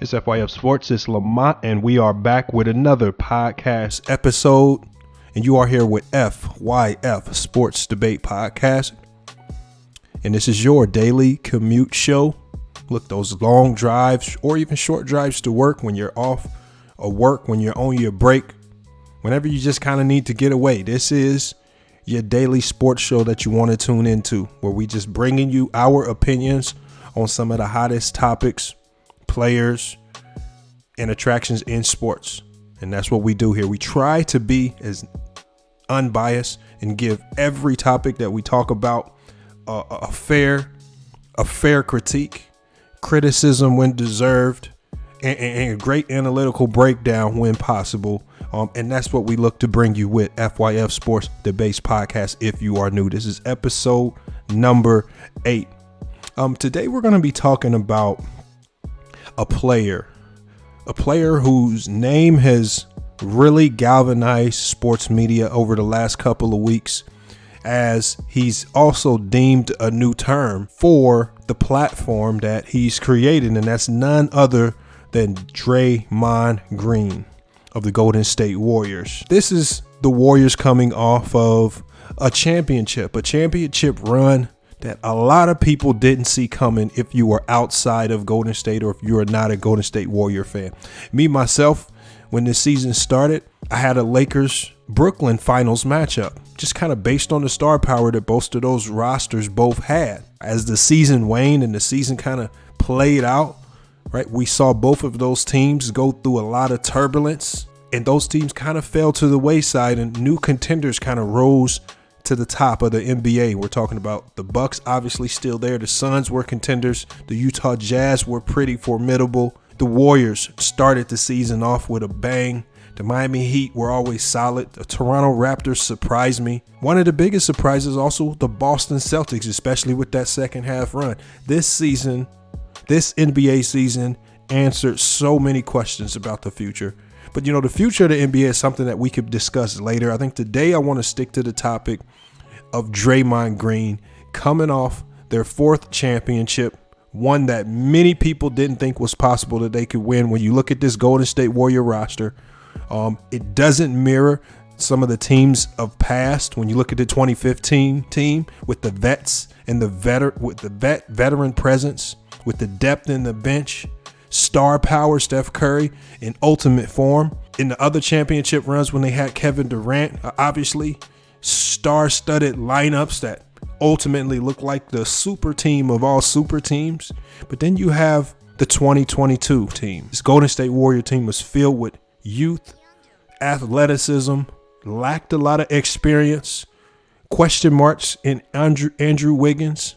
It's FYF Sports, it's Lamont, and we are back with another podcast episode. And you are here with FYF Sports Debate Podcast. And this is your daily commute show. Look, those long drives or even short drives to work when you're off of work, when you're on your break, whenever you just kind of need to get away. This is your daily sports show that you want to tune into, where we just bringing you our opinions on some of the hottest topics, players, and attractions in sports. And that's what we do here. We try to be as unbiased and give every topic that we talk about a fair critique, criticism when deserved, and a great analytical breakdown when possible. And that's what we look to bring you with FYF Sports Debate Podcast. If you are new, this is episode number 8. Today we're going to be talking about a player whose name has really galvanized sports media over the last couple of weeks, as he's also deemed a new term for the platform that he's created, and that's none other than Draymond Green of the Golden State Warriors. This is the Warriors coming off of a championship run that a lot of people didn't see coming if you were outside of Golden State or if you are not a Golden State Warrior fan. Me, myself, when this season started, I had a Lakers-Brooklyn finals matchup, just kind of based on the star power that both of those rosters both had. As the season waned and the season kind of played out, right, we saw both of those teams go through a lot of turbulence, and those teams kind of fell to the wayside, and new contenders kind of rose to the top of the NBA. We're talking about the Bucks, obviously still there. The Suns were contenders. The Utah Jazz were pretty formidable. The Warriors started the season off with a bang. The Miami Heat were always solid. The Toronto Raptors surprised me. One of the biggest surprises also the Boston Celtics, especially with that second half run. This NBA season answered so many questions about the future. But, the future of the NBA is something that we could discuss later. I think today I want to stick to the topic of Draymond Green coming off their 4th championship, one that many people didn't think was possible that they could win. When you look at this Golden State Warrior roster, it doesn't mirror some of the teams of past. When you look at the 2015 team with the vets and the veteran presence, with the depth in the bench, star power, Steph Curry in ultimate form. In the other championship runs when they had Kevin Durant, obviously star-studded lineups that ultimately look like the super team of all super teams. But then you have the 2022 team. This Golden State Warrior team was filled with youth, athleticism, lacked a lot of experience, question marks in Andrew Wiggins,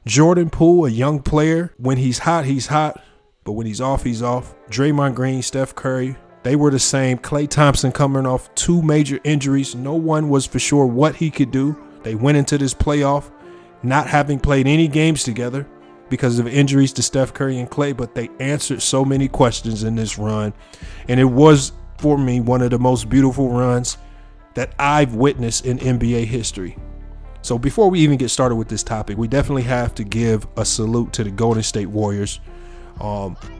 Jordan Poole, a young player. When he's hot, he's hot. But when he's off, he's off. Draymond Green, Steph Curry, they were the same. Klay Thompson coming off 2 major injuries. No one was for sure what he could do. They went into this playoff not having played any games together because of injuries to Steph Curry and Klay, but they answered so many questions in this run. And it was, for me, one of the most beautiful runs that I've witnessed in NBA history. So before we even get started with this topic, we definitely have to give a salute to the Golden State Warriors,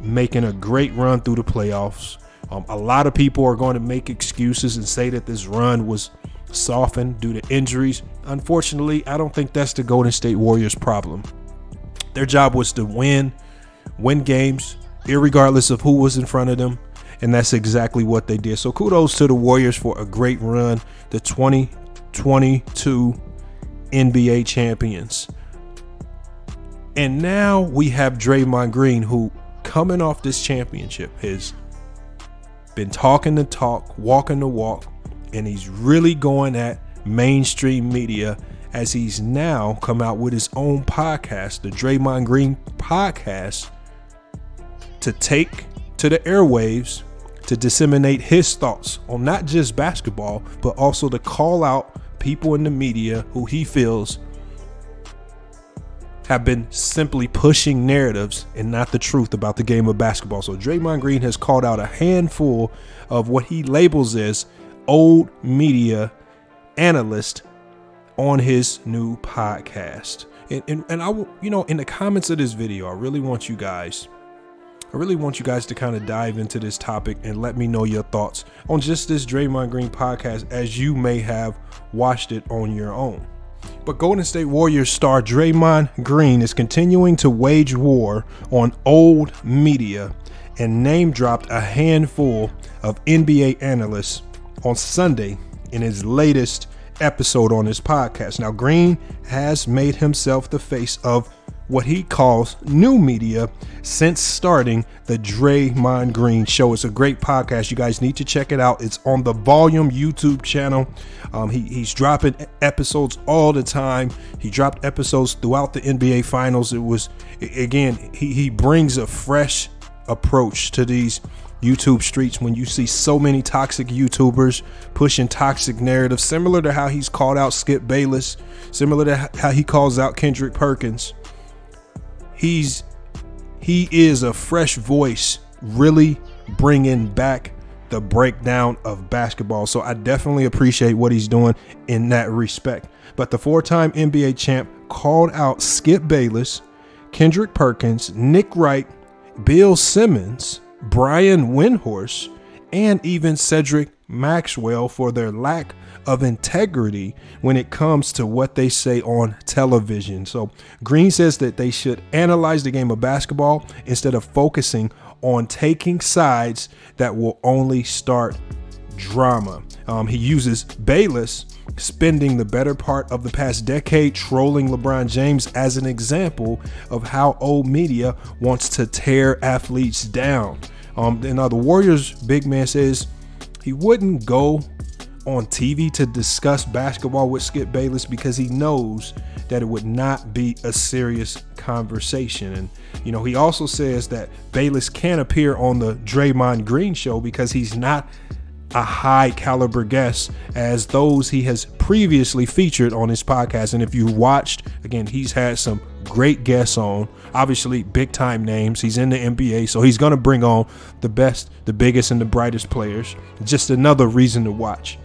making a great run through the playoffs. A lot of people are going to make excuses and say that this run was softened due to injuries. Unfortunately, I don't think that's the Golden State Warriors' problem. Their job was to win games, irregardless of who was in front of them, and that's exactly what they did. So kudos to the Warriors for a great run, the 2022 NBA champions. And now we have Draymond Green, who coming off this championship has been talking the talk, walking the walk, and he's really going at mainstream media as he's now come out with his own podcast, the Draymond Green podcast, to take to the airwaves to disseminate his thoughts on not just basketball, but also to call out people in the media who he feels have been simply pushing narratives and not the truth about the game of basketball. So Draymond Green has called out a handful of what he labels as old media analysts on his new podcast. And I, in the comments of this video, I really want you guys to kind of dive into this topic and let me know your thoughts on just this Draymond Green podcast, as you may have watched it on your own. But Golden State Warriors star Draymond Green is continuing to wage war on old media and name dropped a handful of NBA analysts on Sunday in his latest episode on his podcast. Now, Green has made himself the face of what he calls new media since starting the Draymond Green Show. It's a great podcast. You guys need to check it out. It's on the Volume YouTube channel. He's dropping episodes all the time. He dropped episodes throughout the NBA Finals. It was, again, he brings a fresh approach to these YouTube streets when you see so many toxic YouTubers pushing toxic narratives, similar to how he's called out Skip Bayless, similar to how he calls out Kendrick Perkins. He is a fresh voice, really bringing back the breakdown of basketball. So I definitely appreciate what he's doing in that respect. But the four-time NBA champ called out Skip Bayless, Kendrick Perkins, Nick Wright, Bill Simmons, Brian Windhorst, and even Cedric Maxwell for their lack of integrity when it comes to what they say on television. So Green says that they should analyze the game of basketball instead of focusing on taking sides that will only start drama. He uses Bayless spending the better part of the past decade trolling LeBron James as an example of how old media wants to tear athletes down. The Warriors big man says he wouldn't go on TV to discuss basketball with Skip Bayless because he knows that it would not be a serious conversation. And, he also says that Bayless can't appear on the Draymond Green Show because he's not a high caliber guest as those he has previously featured on his podcast. And if you watched, again, he's had some great guests on, obviously big time names. He's in the NBA, so he's going to bring on the best, the biggest, and the brightest players. Just another reason to watch.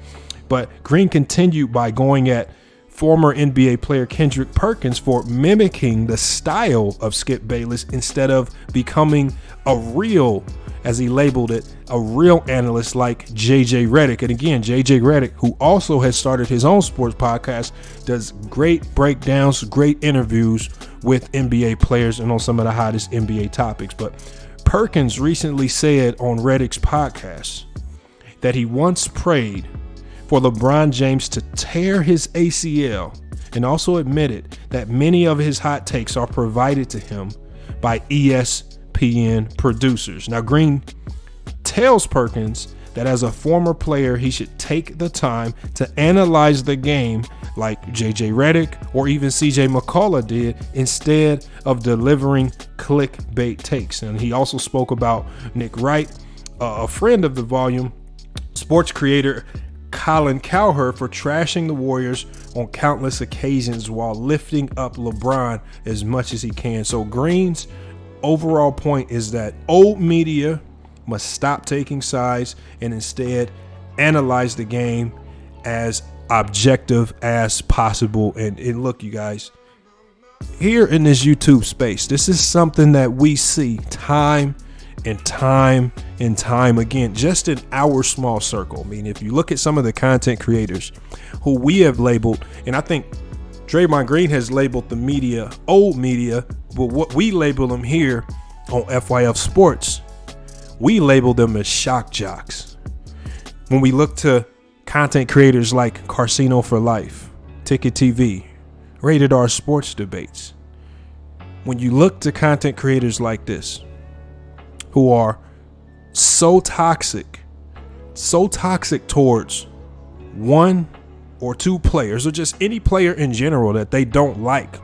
But Green continued by going at former NBA player Kendrick Perkins for mimicking the style of Skip Bayless instead of becoming a real, as he labeled it, a real analyst like JJ Redick. And again, JJ Redick, who also has started his own sports podcast, does great breakdowns, great interviews with NBA players and on some of the hottest NBA topics. But Perkins recently said on Redick's podcast that he once prayed for LeBron James to tear his ACL, and also admitted that many of his hot takes are provided to him by ESPN producers. Now, Green tells Perkins that as a former player, he should take the time to analyze the game like JJ Redick or even CJ McCollum did, instead of delivering clickbait takes. And he also spoke about Nick Wright, a friend of the Volume sports creator Colin Cowherd, for trashing the Warriors on countless occasions while lifting up LeBron as much as he can. So Green's overall point is that old media must stop taking sides and instead analyze the game as objective as possible. And look, you guys, here in this YouTube space, this is something that we see time and time again, just in our small circle. I mean, if you look at some of the content creators who we have labeled, and I think Draymond Green has labeled the media old media, but what we label them here on FYF Sports, we label them as shock jocks. When we look to content creators like Carcino for Life, Ticket TV, Rated R Sports Debates, when you look to content creators like this, who are so toxic towards one or two players, or just any player in general that they don't like.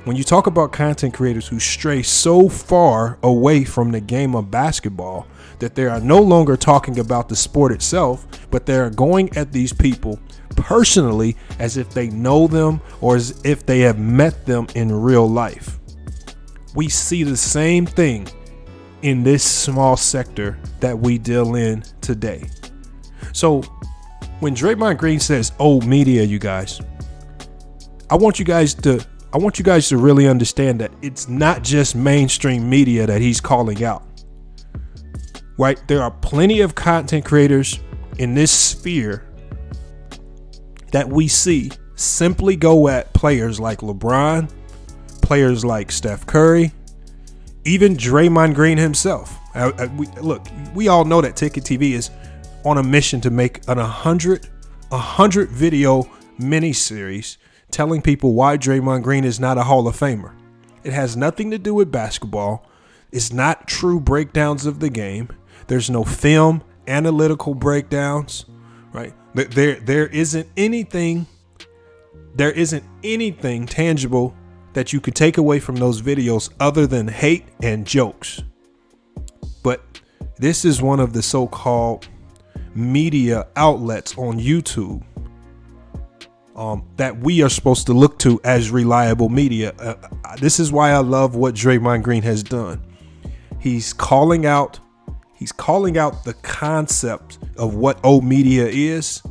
When you talk about content creators who stray so far away from the game of basketball that they are no longer talking about the sport itself, but they're going at these people personally as if they know them or as if they have met them in real life. We see the same thing in this small sector that we deal in today. So when Draymond Green says old media, you guys, I want you guys to I want you guys to really understand that it's not just mainstream media that he's calling out, right? There are plenty of content creators in this sphere that we see simply go at players like LeBron, players like Steph Curry, even Draymond Green himself. We all know that Ticket TV is on a mission to make an 100 video miniseries telling people why Draymond Green is not a Hall of Famer. It has nothing to do with basketball. It's not true breakdowns of the game. There's no film, analytical breakdowns, right? There isn't anything tangible that you could take away from those videos other than hate and jokes. But this is one of the so-called media outlets on YouTube that we are supposed to look to as reliable media. This is why I love what Draymond Green has done. He's calling out the concept of what old media is.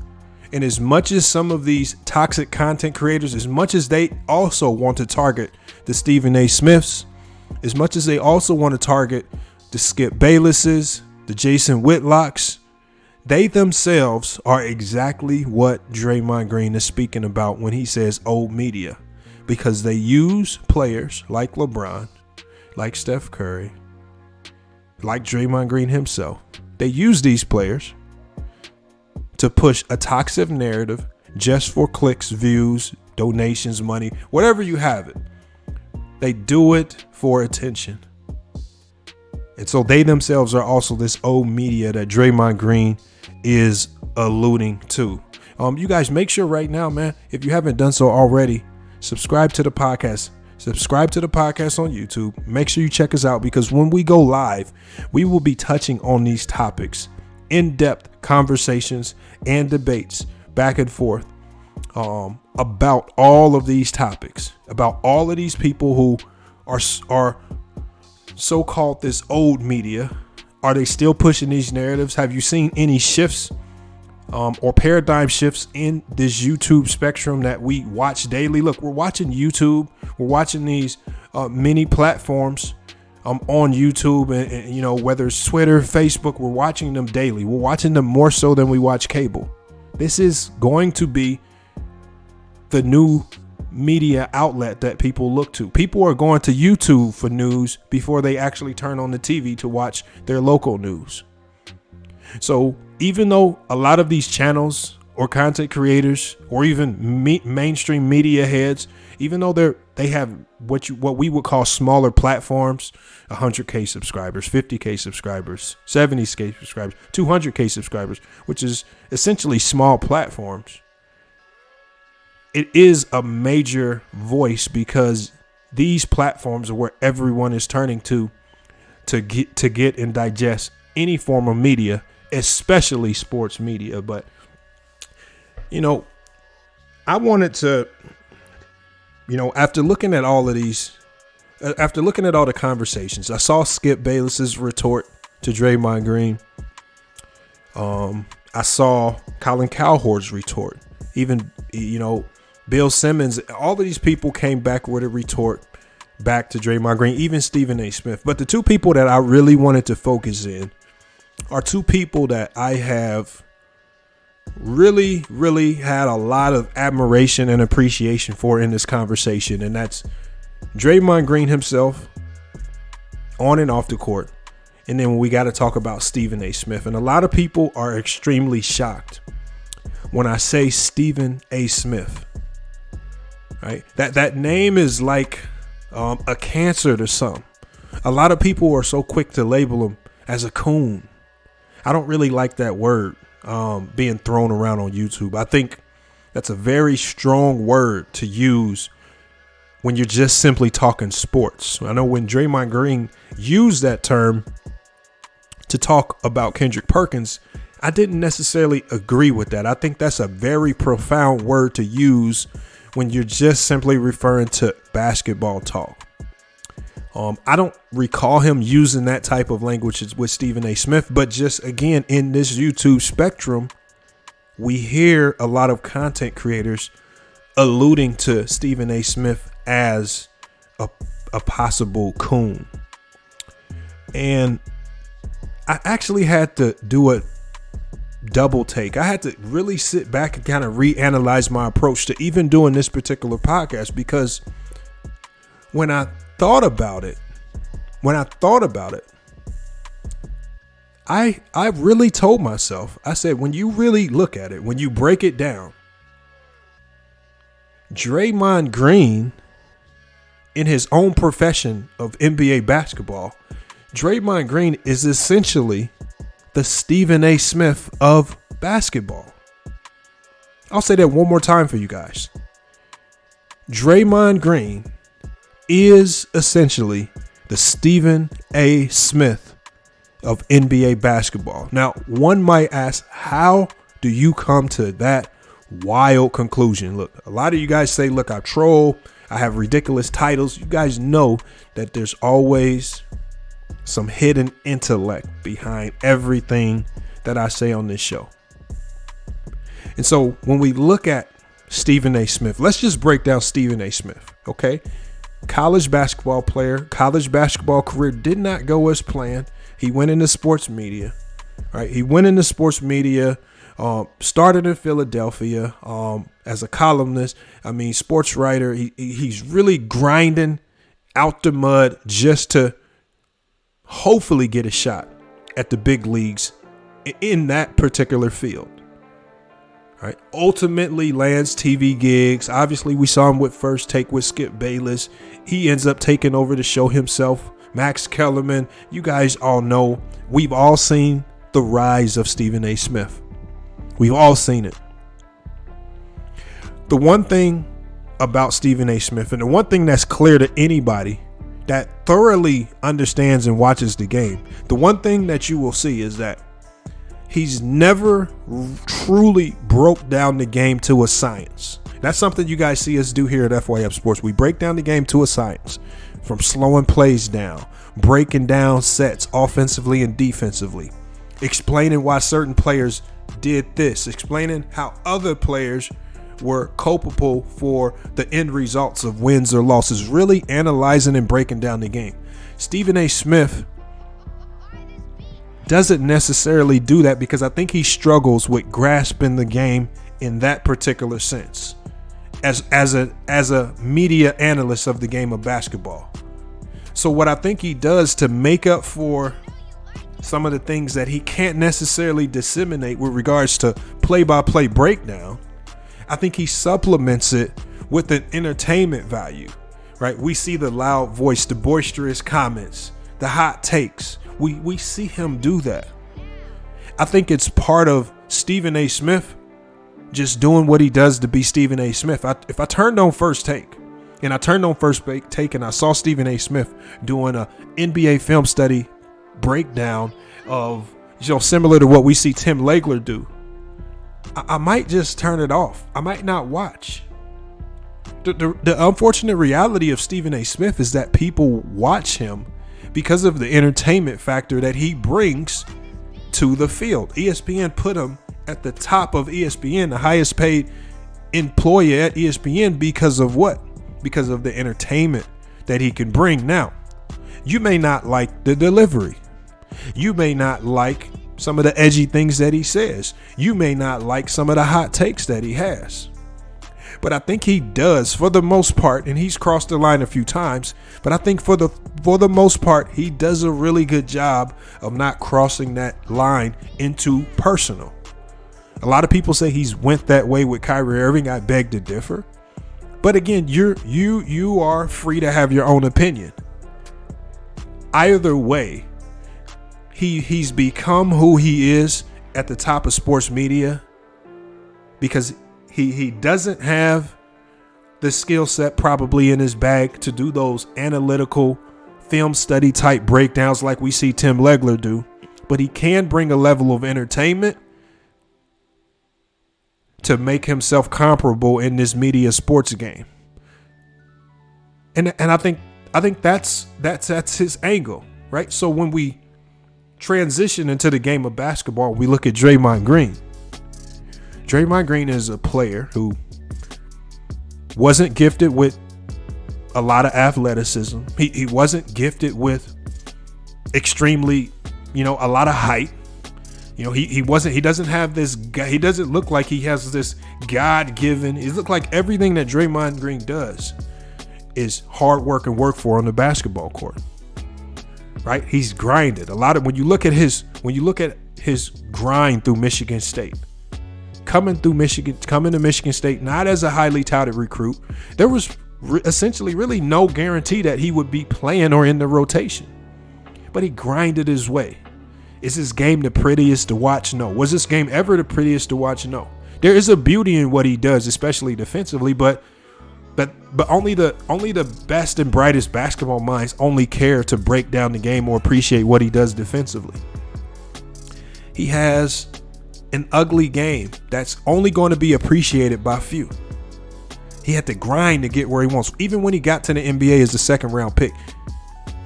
And as much as some of these toxic content creators, as much as they also want to target the Stephen A. Smiths, as much as they also want to target the Skip Baylesses, the Jason Whitlocks, they themselves are exactly what Draymond Green is speaking about when he says old media, because they use players like LeBron, like Steph Curry, like Draymond Green himself. They use these players to push a toxic narrative just for clicks, views, donations, money, whatever you have it. They do it for attention. And so they themselves are also this old media that Draymond Green is alluding to. You guys make sure right now, man, if you haven't done so already, subscribe to the podcast. Subscribe to the podcast on YouTube. Make sure you check us out, because when we go live, we will be touching on these topics, in-depth conversations and debates back and forth about all of these topics, about all of these people who are so-called this old media. Are they still pushing these narratives? Have you seen any shifts or paradigm shifts in this YouTube spectrum that we watch daily? Look, we're watching YouTube. We're watching these many platforms on YouTube, and you know, whether it's Twitter, Facebook, we're watching them daily. We're watching them more so than we watch cable. This is going to be the new media outlet that people look to. People are going to YouTube for news before they actually turn on the TV to watch their local news. So even though a lot of these channels or content creators or even mainstream media heads, even though they have what we would call smaller platforms, 100K subscribers, 50K subscribers, 70K subscribers, 200K subscribers, which is essentially small platforms, it is a major voice, because these platforms are where everyone is turning to get and digest any form of media, especially sports media. But, you know, I wanted to, you know, after looking at all the conversations, I saw Skip Bayless's retort to Draymond Green. I saw Colin Cowherd's retort. Even, you know, Bill Simmons, all of these people came back with a retort back to Draymond Green, even Stephen A. Smith. But the two people that I really wanted to focus in are two people that I have really, really had a lot of admiration and appreciation for in this conversation. And that's Draymond Green himself, on and off the court. And then we got to talk about Stephen A. Smith. And a lot of people are extremely shocked when I say Stephen A. Smith. Right? That name is like a cancer to some. A lot of people are so quick to label him as a coon. I don't really like that word being thrown around on YouTube. I think that's a very strong word to use when you're just simply talking sports. I know when Draymond Green used that term to talk about Kendrick Perkins, I didn't necessarily agree with that. I think that's a very profound word to use when you're just simply referring to basketball talk. I don't recall him using that type of language with Stephen A. Smith, but just again, in this YouTube spectrum, we hear a lot of content creators alluding to Stephen A. Smith as a possible coon. And I actually had to do a double take. I had to really sit back and kind of reanalyze my approach to even doing this particular podcast, because when I thought about it, I really told myself, I said, when you really look at it, when you break it down, Draymond Green, in his own profession of NBA basketball, Draymond Green is essentially the Stephen A. Smith of basketball. I'll say that one more time for you guys. Draymond Green is essentially the Stephen A. Smith of NBA basketball. Now, one might ask, how do you come to that wild conclusion? Look, a lot of you guys say, look, I troll, I have ridiculous titles. You guys know that there's always some hidden intellect behind everything that I say on this show. And so when we look at Stephen A. Smith, let's just break down Stephen A. Smith, okay? College basketball player, college basketball career did not go as planned. He went into sports media, right? He went into sports media, started in Philadelphia as a columnist. Sports writer. He's really grinding out the mud just to hopefully get a shot at the big leagues in that particular field. Right. Ultimately lands TV gigs. Obviously, we saw him with First Take with Skip Bayless. He ends up taking over the show himself. Max Kellerman. You guys all know, we've all seen the rise of Stephen A. Smith. We've all seen it. The one thing about Stephen A. Smith, and the one thing that's clear to anybody that thoroughly understands and watches the game, the one thing that you will see is that he's never truly broke down the game to a science. That's something you guys see us do here at FYF Sports. We break down the game to a science, from slowing plays down, breaking down sets offensively and defensively, explaining why certain players did this, explaining how other players were culpable for the end results of wins or losses, really analyzing and breaking down the game. Stephen A. Smith doesn't necessarily do that because I think he struggles with grasping the game in that particular sense as a media analyst of the game of basketball. So what I think he does to make up for some of the things that he can't necessarily disseminate with regards to play-by-play breakdown, I think he supplements it with an entertainment value, right? We see the loud voice, the boisterous comments, the hot takes. We see him do that. I think it's part of Stephen A. Smith just doing what he does to be Stephen A. Smith. If I turned on First Take and I saw Stephen A. Smith doing a NBA film study breakdown of, similar to what we see Tim Legler do, I might just turn it off. I might not watch. The unfortunate reality of Stephen A. Smith is that people watch him because of the entertainment factor that he brings to the field. ESPN put him at the top of ESPN, the highest paid employee at ESPN, because of what? Because of the entertainment that he can bring. Now, you may not like the delivery. You may not like some of the edgy things that he says. You may not like some of the hot takes that he has. But I think he does, for the most part, and he's crossed the line a few times, but I think for the most part, he does a really good job of not crossing that line into personal. A lot of people say he's went that way with Kyrie Irving. I beg to differ. But again, you are free to have your own opinion. Either way, he's become who he is at the top of sports media because he doesn't have the skill set probably in his bag to do those analytical film study type breakdowns like we see Tim Legler do, but he can bring a level of entertainment to make himself comparable in this media sports game. And I think that's his angle, right? So when we transition into the game of basketball, we look at Draymond Green. Draymond Green is a player who wasn't gifted with a lot of athleticism. He wasn't gifted with extremely, a lot of height. He doesn't have this guy. He doesn't look like he has this God-given. It looks like everything that Draymond Green does is hard work and work for on the basketball court. Right? He's grinded a lot of, when you look at his grind through Michigan State, coming to Michigan State, not as a highly touted recruit, there was essentially really no guarantee that he would be playing or in the rotation, but he grinded his way. Is this game the prettiest to watch? No. Was this game ever the prettiest to watch? No. There is a beauty in what he does, especially defensively, but only the best and brightest basketball minds only care to break down the game or appreciate what he does defensively. He has an ugly game that's only going to be appreciated by few. He had to grind to get where he wants. Even when he got to the NBA as a second round pick,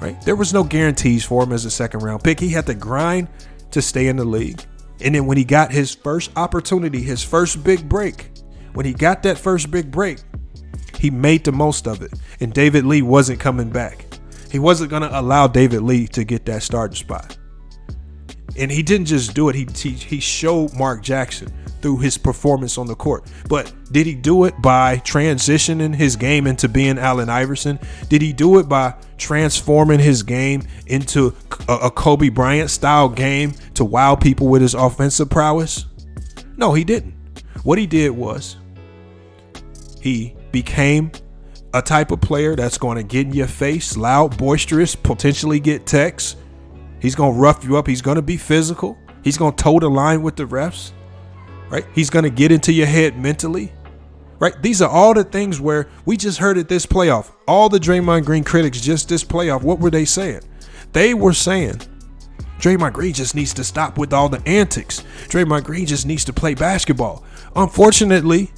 right? There was no guarantees for him as a second round pick. He had to grind to stay in the league. And then when he got his first opportunity, his first big break, when he got that first big break, he made the most of it. And David Lee wasn't coming back. He wasn't going to allow David Lee to get that starting spot. And he didn't just do it. He showed Mark Jackson through his performance on the court. But did he do it by transitioning his game into being Allen Iverson? Did he do it by transforming his game into a Kobe Bryant style game to wow people with his offensive prowess? No, he didn't. What he did was he became a type of player that's going to get in your face, loud, boisterous, potentially get texts. He's going to rough you up. He's going to be physical. He's going to toe the line with the refs, right? He's going to get into your head mentally, right? These are all the things where we just heard it this playoff. All the Draymond Green critics just this playoff, what were they saying? They were saying Draymond Green just needs to stop with all the antics. Draymond Green just needs to play basketball. Unfortunately,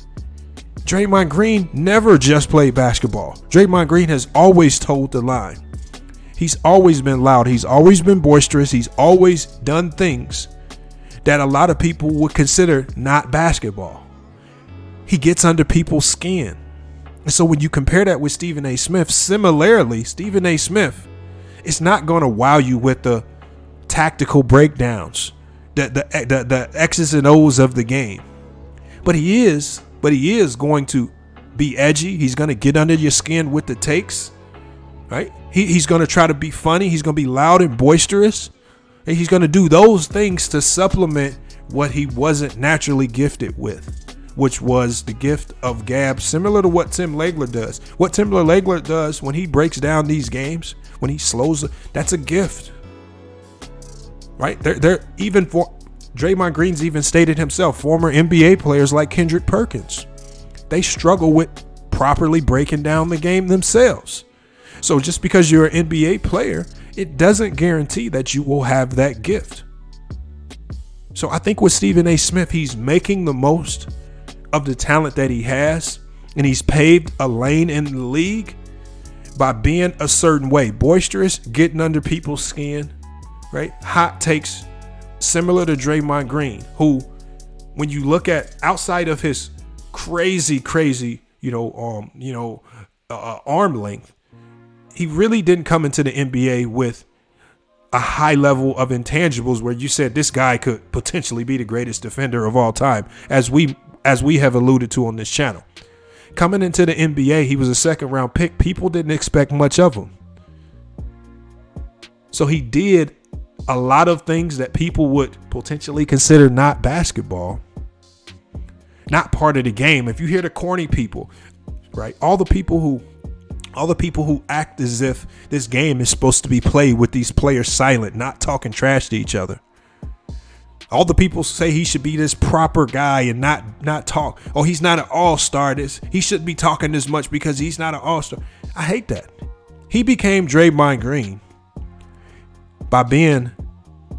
Draymond Green never just played basketball. Draymond Green has always toed the line. He's always been loud. He's always been boisterous. He's always done things that a lot of people would consider not basketball. He gets under people's skin. And so when you compare that with Stephen A. Smith, similarly, Stephen A. Smith is not going to wow you with the tactical breakdowns, the X's and O's of the game. But he is going to be edgy. He's going to get under your skin with the takes, right? He's going to try to be funny. He's going to be loud and boisterous. And he's going to do those things to supplement what he wasn't naturally gifted with, which was the gift of gab, similar to what Tim Legler does. What Tim Legler does when he breaks down these games, when he slows, that's a gift, right? They're even for Draymond Green's even stated himself, former NBA players like Kendrick Perkins, they struggle with properly breaking down the game themselves. So just because you're an NBA player, it doesn't guarantee that you will have that gift. So I think with Stephen A. Smith, he's making the most of the talent that he has, and he's paved a lane in the league by being a certain way, boisterous, getting under people's skin, right? Hot takes, similar to Draymond Green, who, when you look at outside of his crazy, arm length, he really didn't come into the NBA with a high level of intangibles where you said this guy could potentially be the greatest defender of all time, as we have alluded to on this channel. Coming into the NBA, he was a second round pick. People didn't expect much of him. So he did a lot of things that people would potentially consider not basketball, not part of the game. If you hear the corny people, right? All the people who act as if this game is supposed to be played with these players silent, not talking trash to each other. All the people say he should be this proper guy and not talk. Oh, he's not an all-star. He shouldn't be talking this much because he's not an all-star. I hate that. He became Draymond Green by being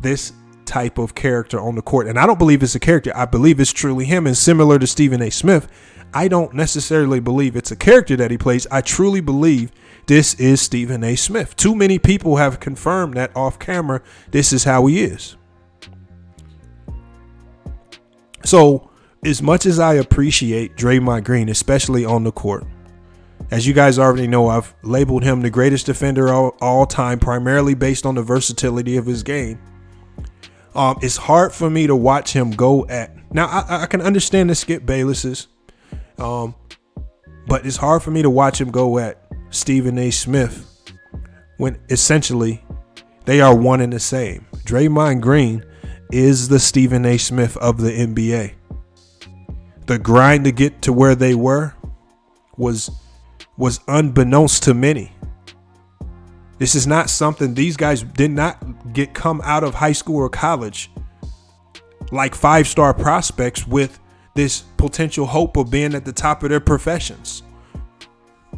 this type of character on the court. And I don't believe it's a character. I believe it's truly him. And similar to Stephen A. Smith, I don't necessarily believe it's a character that he plays. I truly believe this is Stephen A. Smith. Too many people have confirmed that off camera, this is how he is. So as much as I appreciate Draymond Green, especially on the court, As you guys already know, I've labeled him the greatest defender all time, primarily based on the versatility of his game. It's hard for me to watch him go at. Now, I can understand the Skip Baylesses, but it's hard for me to watch him go at Stephen A. Smith when essentially they are one and the same. Draymond Green is the Stephen A. Smith of the NBA. The grind to get to where they were was unbeknownst to many. This is not something these guys did not come out of high school or college like 5-star prospects with this potential hope of being at the top of their professions.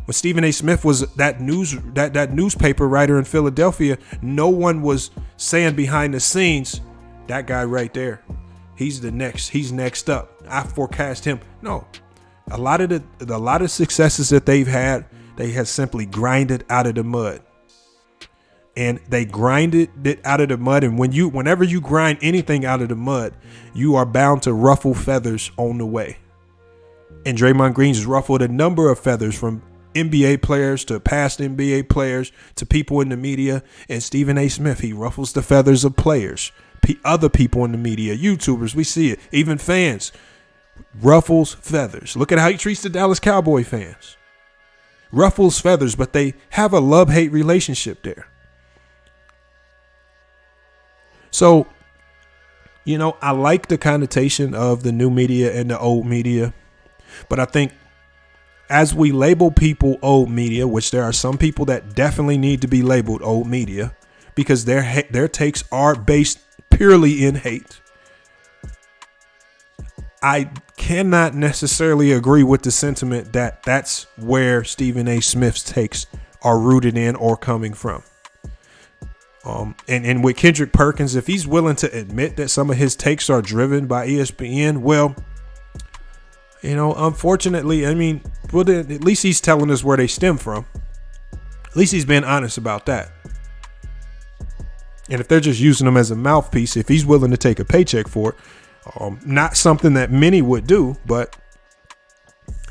When Stephen A. Smith was that newspaper writer in Philadelphia, no one was saying behind the scenes, that guy right there, he's next up. I forecast him. No. A lot of successes that they've had, they have simply grinded out of the mud. And they grinded it out of the mud. And whenever you grind anything out of the mud, you are bound to ruffle feathers on the way. And Draymond Green's ruffled a number of feathers, from NBA players to past NBA players to people in the media. And Stephen A. Smith, he ruffles the feathers of players, other people in the media, YouTubers. We see it, even fans. Ruffles feathers. Look at how he treats the Dallas Cowboy fans. Ruffles feathers, but they have a love-hate relationship there. So, I like the connotation of the new media and the old media, but I think as we label people old media, which there are some people that definitely need to be labeled old media because their takes are based purely in hate. I cannot necessarily agree with the sentiment that that's where Stephen A. Smith's takes are rooted in or coming from. And with Kendrick Perkins, if he's willing to admit that some of his takes are driven by ESPN, well, unfortunately, well, at least he's telling us where they stem from. At least he's been honest about that. And if they're just using him as a mouthpiece, if he's willing to take a paycheck for it, not something that many would do, but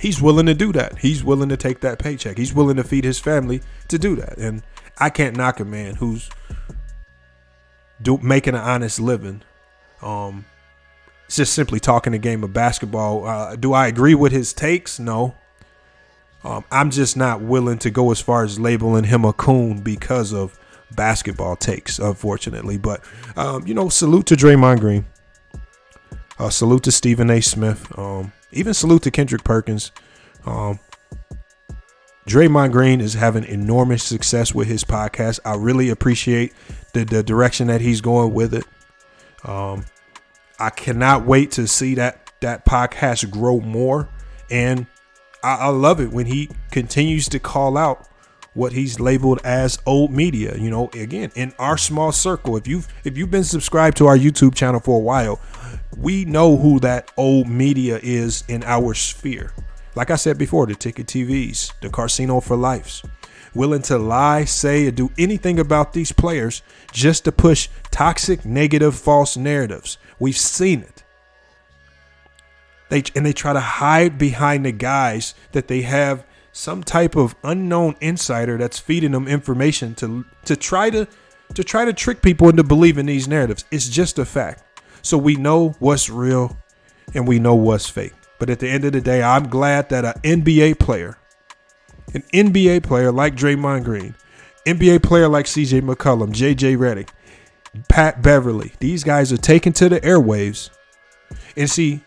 he's willing to do that. He's willing to take that paycheck. He's willing to feed his family to do that. And I can't knock a man who's making an honest living. It's just simply talking a game of basketball. Do I agree with his takes? No. I'm just not willing to go as far as labeling him a coon because of basketball takes, unfortunately. But, salute to Draymond Green. Salute to Stephen A. Smith. Even salute to Kendrick Perkins. Draymond Green is having enormous success with his podcast. I really appreciate the direction that he's going with it. I cannot wait to see that podcast grow more. And I love it when he continues to call out what he's labeled as old media. Again, in our small circle, if you've been subscribed to our YouTube channel for a while, we know who that old media is in our sphere. Like I said before, the Ticket TVs, the Casino for Lifes, willing to lie, say, or do anything about these players just to push toxic, negative, false narratives. We've seen it. They try to hide behind the guys that they have some type of unknown insider that's feeding them information to try to trick people into believing these narratives. It's just a fact. So we know what's real and we know what's fake. But at the end of the day, I'm glad that an NBA player like Draymond Green, NBA player like CJ McCollum, JJ Redick, Pat Beverley, these guys are taken to the airwaves. And see,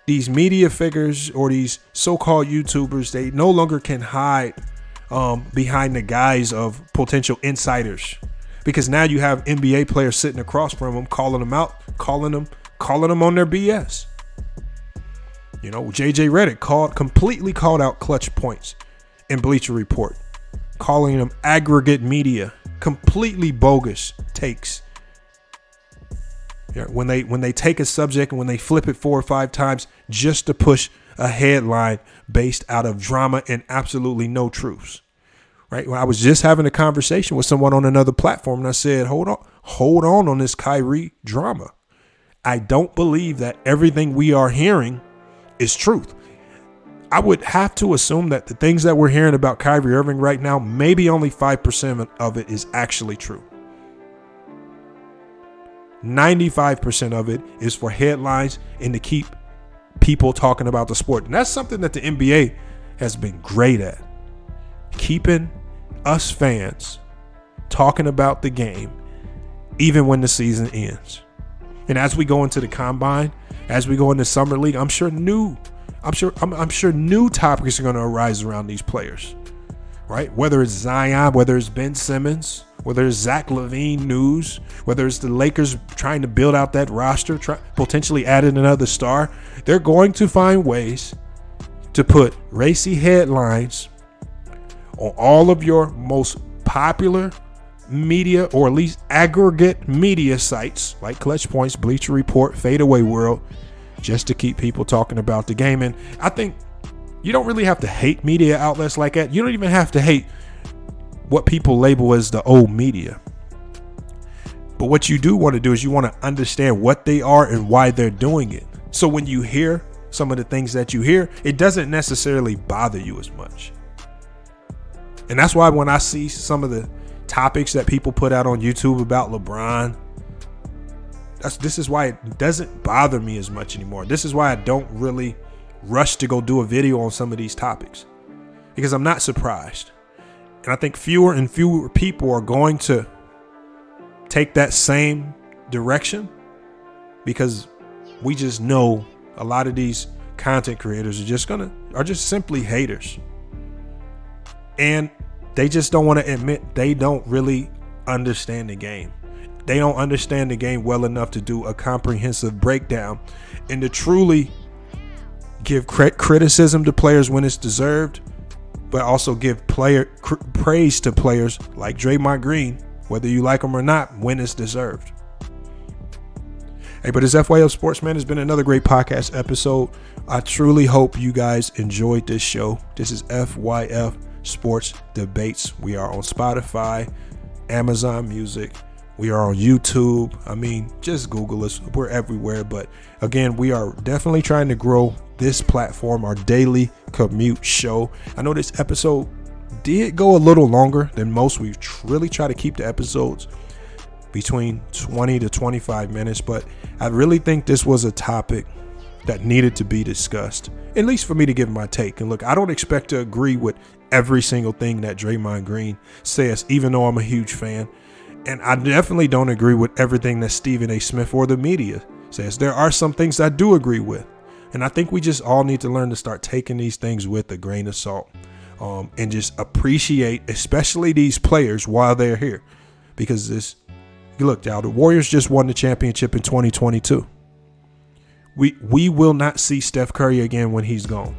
these media figures or these so-called YouTubers, they no longer can hide behind the guise of potential insiders. Because now you have NBA players sitting across from them, calling them out, calling them on their BS. JJ Redick completely called out clutch points in Bleacher Report, calling them aggregate media, completely bogus takes. When they take a subject and when they flip it 4 or 5 times just to push a headline based out of drama and absolutely no truths. Right? When I was just having a conversation with someone on another platform and I said, hold on this Kyrie drama. I don't believe that everything we are hearing is truth. I would have to assume that the things that we're hearing about Kyrie Irving right now, maybe only 5% of it is actually true. 95% of it is for headlines and to keep people talking about the sport. And that's something that the NBA has been great at. Keeping us fans talking about the game even when the season ends. And as we go into the combine, as we go into summer league, I'm sure new topics are going to arise around these players, right? Whether it's Zion, whether it's Ben Simmons, whether it's Zach LaVine news, whether it's the Lakers trying to build out that roster, potentially adding another star, they're going to find ways to put racy headlines on all of your most popular media, or at least aggregate media sites like Clutch Points, Bleacher Report, Fadeaway World, just to keep people talking about the game. And I think you don't really have to hate media outlets like that. You don't even have to hate what people label as the old media. But what you do want to do is you want to understand what they are and why they're doing it. So when you hear some of the things that you hear, it doesn't necessarily bother you as much. And that's why when I see some of the topics that people put out on YouTube about LeBron, this is why it doesn't bother me as much anymore. This is why I don't really rush to go do a video on some of these topics, because I'm not surprised. And I think fewer and fewer people are going to take that same direction, because we just know a lot of these content creators are just simply haters. And they just don't want to admit they don't really understand the game. They don't understand the game well enough to do a comprehensive breakdown and to truly give criticism to players when it's deserved, but also give praise to players like Draymond Green, whether you like him or not, when it's deserved. Hey, but it's FYF Sports, man. It's been another great podcast episode. I truly hope you guys enjoyed this show. This is FYF Sports Debates. We are on Spotify, Amazon Music. We are on YouTube. I mean, just Google us. We're everywhere. But again, we are definitely trying to grow this platform, our daily commute show. I know this episode did go a little longer than most. We really try to keep the episodes between 20 to 25 minutes, but I really think this was a topic that needed to be discussed, at least for me to give my take. And look, I don't expect to agree with every single thing that Draymond Green says, even though I'm a huge fan. And I definitely don't agree with everything that Stephen A. Smith or the media says. There are some things I do agree with. And I think we just all need to learn to start taking these things with a grain of salt, and just appreciate, especially these players while they're here. Because look, y'all, the Warriors just won the championship in 2022. We will not see Steph Curry again when he's gone.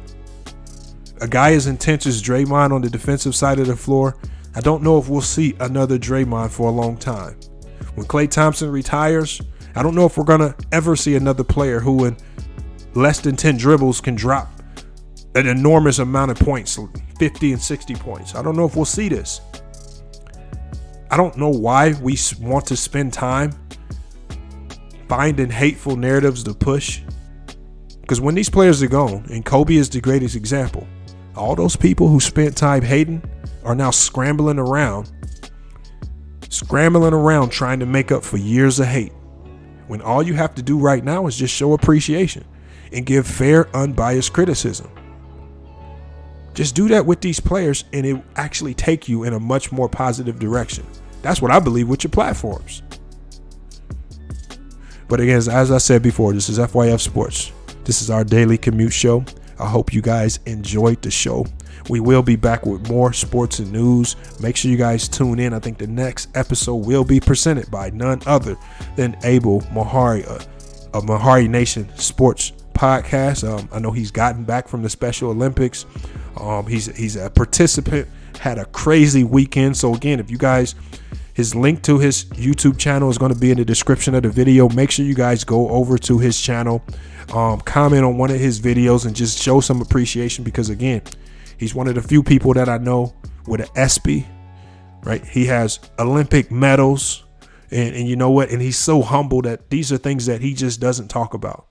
A guy as intense as Draymond on the defensive side of the floor, I don't know if we'll see another Draymond for a long time. When Klay Thompson retires, I don't know if we're going to ever see another player who in less than 10 dribbles can drop an enormous amount of points, 50 and 60 points. I don't know if we'll see this. I don't know why we want to spend time finding hateful narratives to push. Because when these players are gone, and Kobe is the greatest example, all those people who spent time hating are now scrambling around trying to make up for years of hate, when all you have to do right now is just show appreciation and give fair, unbiased criticism. Just do that with these players, and it will actually take you in a much more positive direction. That's what I believe with your platforms. But again, as I said before, this is FYF Sports. This is our daily commute show. I hope you guys enjoyed the show. We will be back with more sports and news. Make sure you guys tune in. I think the next episode will be presented by none other than Abel Mahari of Mahari Nation Sports Podcast. I know he's gotten back from the Special Olympics. He's a participant, had a crazy weekend. So again, if you guys, his link to his YouTube channel is going to be in the description of the video. Make sure you guys go over to his channel, comment on one of his videos, and just show some appreciation, because again, he's one of the few people that I know with an ESPY, right? He has Olympic medals, and you know what? And he's so humble that these are things that he just doesn't talk about.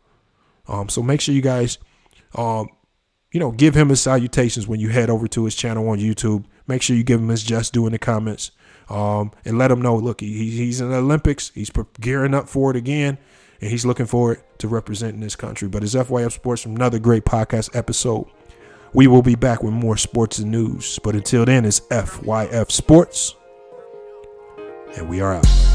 So make sure you guys give him his salutations when you head over to his channel on YouTube. Make sure you give him his just due in the comments, and let him know, look, he's in the Olympics. He's gearing up for it again, and he's looking forward to representing this country. But it's FYF Sports from another great podcast episode. We will be back with more sports and news. But until then, it's FYF Sports, and we are out.